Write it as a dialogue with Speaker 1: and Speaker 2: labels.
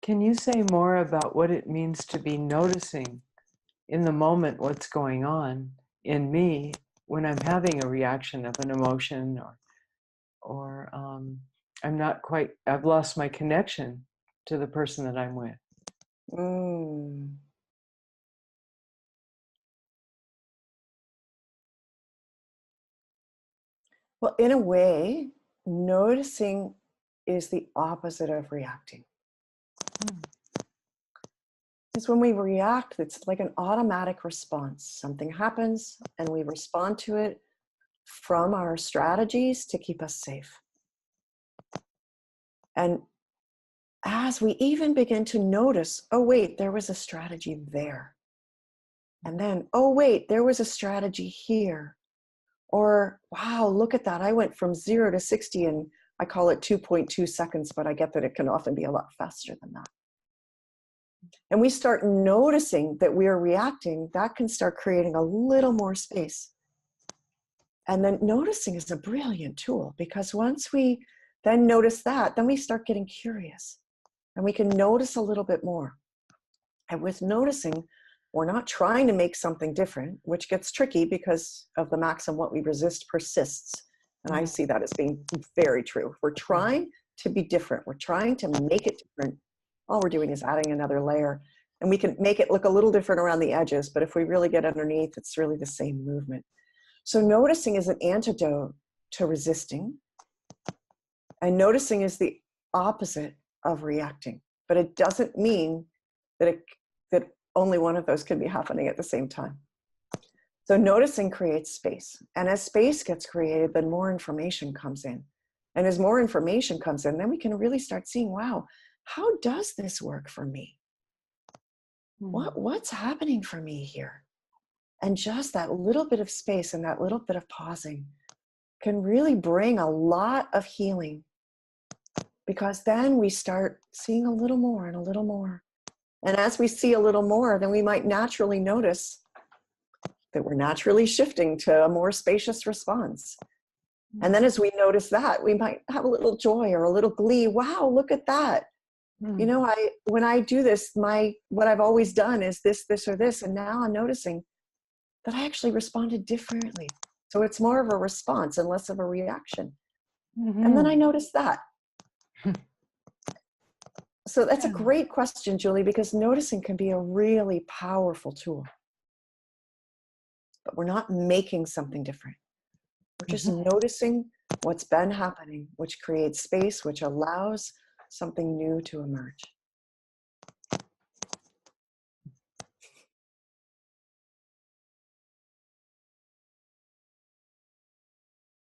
Speaker 1: Can you say more about what it means to be noticing in the moment what's going on in me when I'm having a reaction of an emotion, or I've lost my connection to the person that I'm with?
Speaker 2: Mm. Well, in a way, noticing is the opposite of reacting.
Speaker 1: Hmm.
Speaker 2: Because when we react, it's like an automatic response. Something happens and we respond to it from our strategies to keep us safe. And as we even begin to notice, oh, wait, there was a strategy there. And then, oh, wait, there was a strategy here. Or, wow, look at that. I went from 0 to 60 in, I call it 2.2 seconds, but I get that it can often be a lot faster than that. And we start noticing that we are reacting, that can start creating a little more space. And then noticing is a brilliant tool, because once we then notice that, then we start getting curious and we can notice a little bit more. And with noticing, we're not trying to make something different, which gets tricky because of the maxim, what we resist persists. And I see that as being very true. We're trying to be different. We're trying to make it different. All we're doing is adding another layer. And we can make it look a little different around the edges, but if we really get underneath, it's really the same movement. So noticing is an antidote to resisting. And noticing is the opposite of reacting. But it doesn't mean that that only one of those can be happening at the same time. So noticing creates space. And as space gets created, then more information comes in. And as more information comes in, then we can really start seeing, wow, how does this work for me? What's happening for me here? And just that little bit of space and that little bit of pausing can really bring a lot of healing, because then we start seeing a little more and a little more. And as we see a little more, then we might naturally notice that we're naturally shifting to a more spacious response. And then as we notice that, we might have a little joy or a little glee. Wow, look at that. You know, when I do this, what I've always done is this, or this. And now I'm noticing that I actually responded differently. So it's more of a response and less of a reaction. And then I notice that. So that's a great question, Julie, because noticing can be a really powerful tool. But we're not making something different. We're just noticing what's been happening, which creates space, which allows something new to emerge.